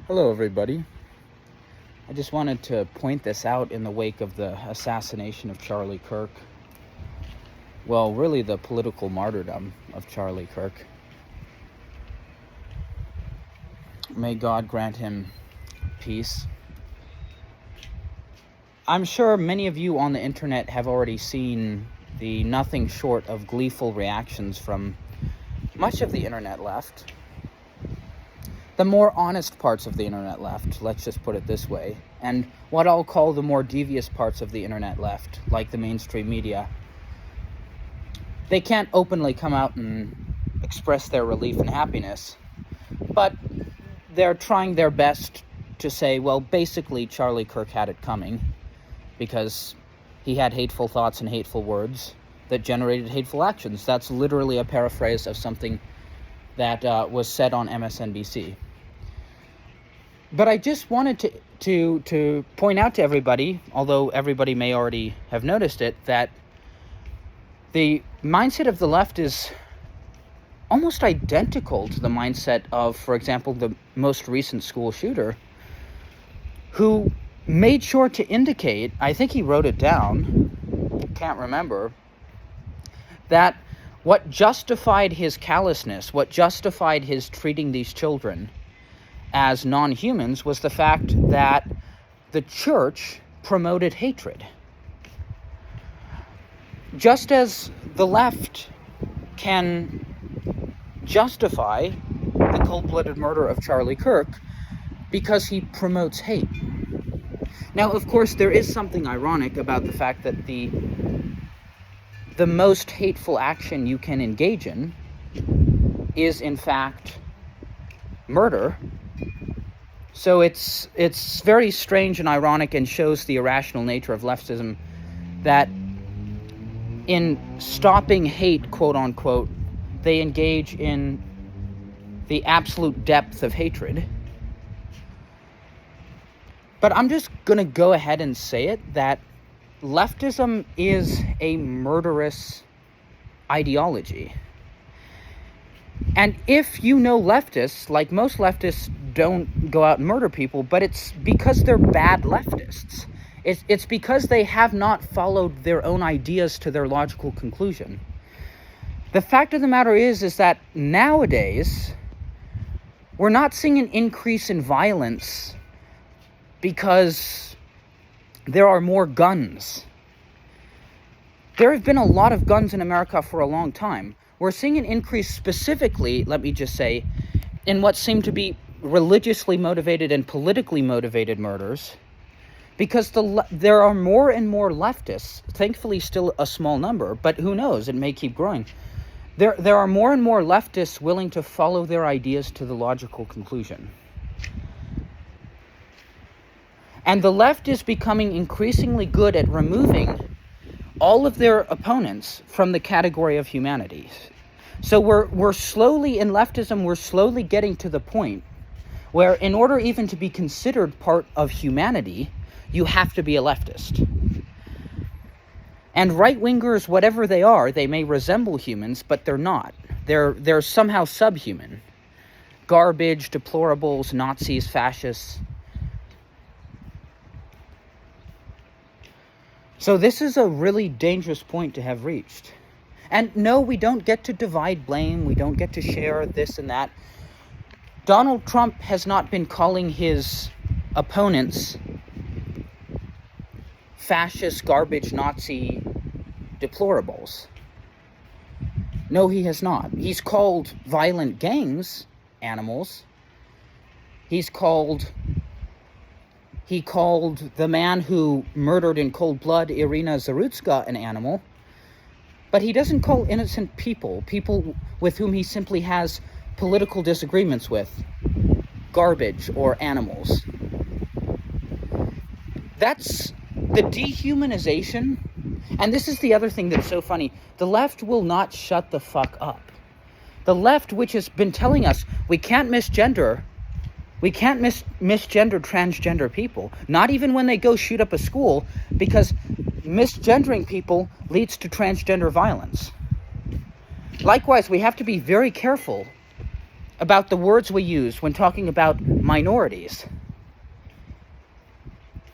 Hello, everybody. I just wanted to point this out in the wake of the assassination of Charlie Kirk. Well, really the political martyrdom of Charlie Kirk. May God grant him peace. I'm sure many of you on the internet have already seen the nothing short of gleeful reactions from much of the internet left. The more honest parts of the internet left, let's just put it this way, and what I'll call the more devious parts of the internet left, like the mainstream media. They can't openly come out and express their relief and happiness, but they're trying their best to say, well, basically Charlie Kirk had it coming, because he had hateful thoughts and hateful words that generated hateful actions. That's literally a paraphrase of something that was said on MSNBC. But I just wanted to point out to everybody, although everybody may already have noticed it, that the mindset of the left is almost identical to the mindset of, for example, the most recent school shooter, who made sure to indicate, I think he wrote it down, can't remember, that what justified his callousness, what justified his treating these children as non-humans, was the fact that the church promoted hatred. Just as the left can justify the cold-blooded murder of Charlie Kirk because he promotes hate. Now, of course, there is something ironic about the fact that the most hateful action you can engage in is, in fact, murder. So it's very strange and ironic, and shows the irrational nature of leftism, that in stopping hate, quote unquote, they engage in the absolute depth of hatred. But I'm just going to go ahead and say it, that leftism is a murderous ideology. And if you know leftists, like most leftists don't go out and murder people, but it's because they're bad leftists. It's because they have not followed their own ideas to their logical conclusion. The fact of the matter is that nowadays, we're not seeing an increase in violence because there are more guns. There have been a lot of guns in America for a long time. We're seeing an increase specifically, let me just say, in what seem to be religiously motivated and politically motivated murders, because there are more and more leftists, thankfully still a small number, but who knows, it may keep growing. There are more and more leftists willing to follow their ideas to the logical conclusion. And the left is becoming increasingly good at removing all of their opponents from the category of humanity. So we're slowly, in leftism, we're slowly getting to the point where, in order even to be considered part of humanity, you have to be a leftist. And right-wingers, whatever they are, they may resemble humans, but they're not. They're somehow subhuman. Garbage, deplorables, Nazis, fascists. So this is a really dangerous point to have reached. And no, we don't get to divide blame. We don't get to share this and that. Donald Trump has not been calling his opponents fascist, garbage, Nazi deplorables. No, he has not. He's called violent gangs animals. He called the man who murdered in cold blood Irina Zarutska an animal, but he doesn't call innocent people with whom he simply has political disagreements with, garbage or animals. That's the dehumanization. And this is the other thing that's so funny. The left will not shut the fuck up. The left, which has been telling us we can't misgender transgender people, not even when they go shoot up a school, because misgendering people leads to transgender violence. Likewise, we have to be very careful about the words we use when talking about minorities.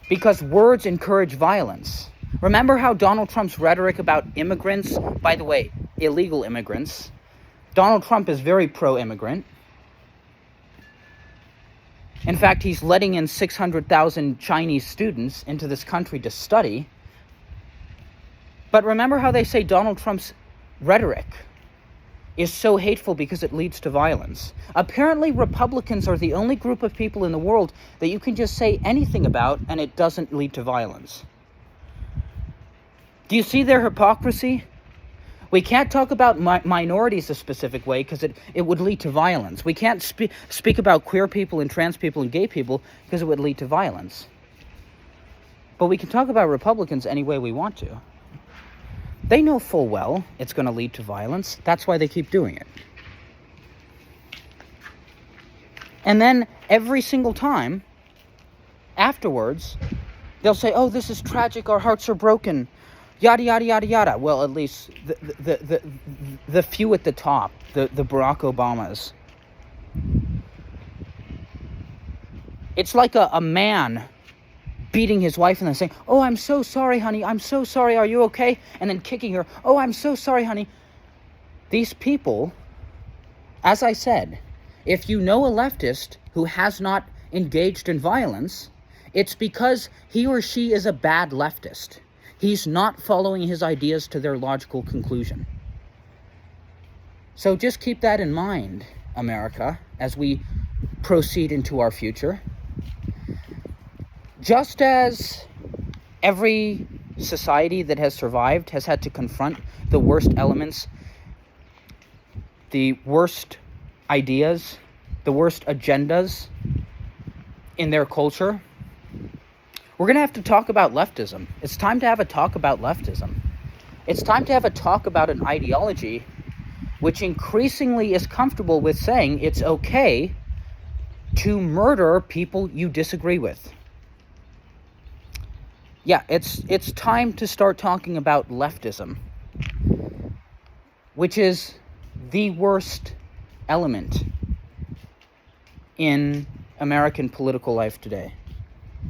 Because words encourage violence. Remember how Donald Trump's rhetoric about immigrants, by the way, illegal immigrants, Donald Trump is very pro-immigrant. In fact, he's letting in 600,000 Chinese students into this country to study. But remember how they say Donald Trump's rhetoric is so hateful because it leads to violence. Apparently, Republicans are the only group of people in the world that you can just say anything about and it doesn't lead to violence. Do you see their hypocrisy? We can't talk about minorities a specific way because it would lead to violence. We can't speak about queer people and trans people and gay people because it would lead to violence. But we can talk about Republicans any way we want to. They know full well it's going to lead to violence. That's why they keep doing it. And then every single time afterwards, they'll say, oh, this is tragic, our hearts are broken, yada, yada, yada, yada. Well, at least the few at the top, the Barack Obamas. It's like a man beating his wife and then saying, oh, I'm so sorry, honey, I'm so sorry, are you okay? And then kicking her, oh, I'm so sorry, honey. These people, as I said, if you know a leftist who has not engaged in violence, it's because he or she is a bad leftist. He's not following his ideas to their logical conclusion. So just keep that in mind, America, as we proceed into our future. Just as every society that has survived has had to confront the worst elements, the worst ideas, the worst agendas in their culture, we're going to have to talk about leftism. It's time to have a talk about leftism. It's time to have a talk about an ideology which increasingly is comfortable with saying it's okay to murder people you disagree with. Yeah, it's time to start talking about leftism, which is the worst element in American political life today.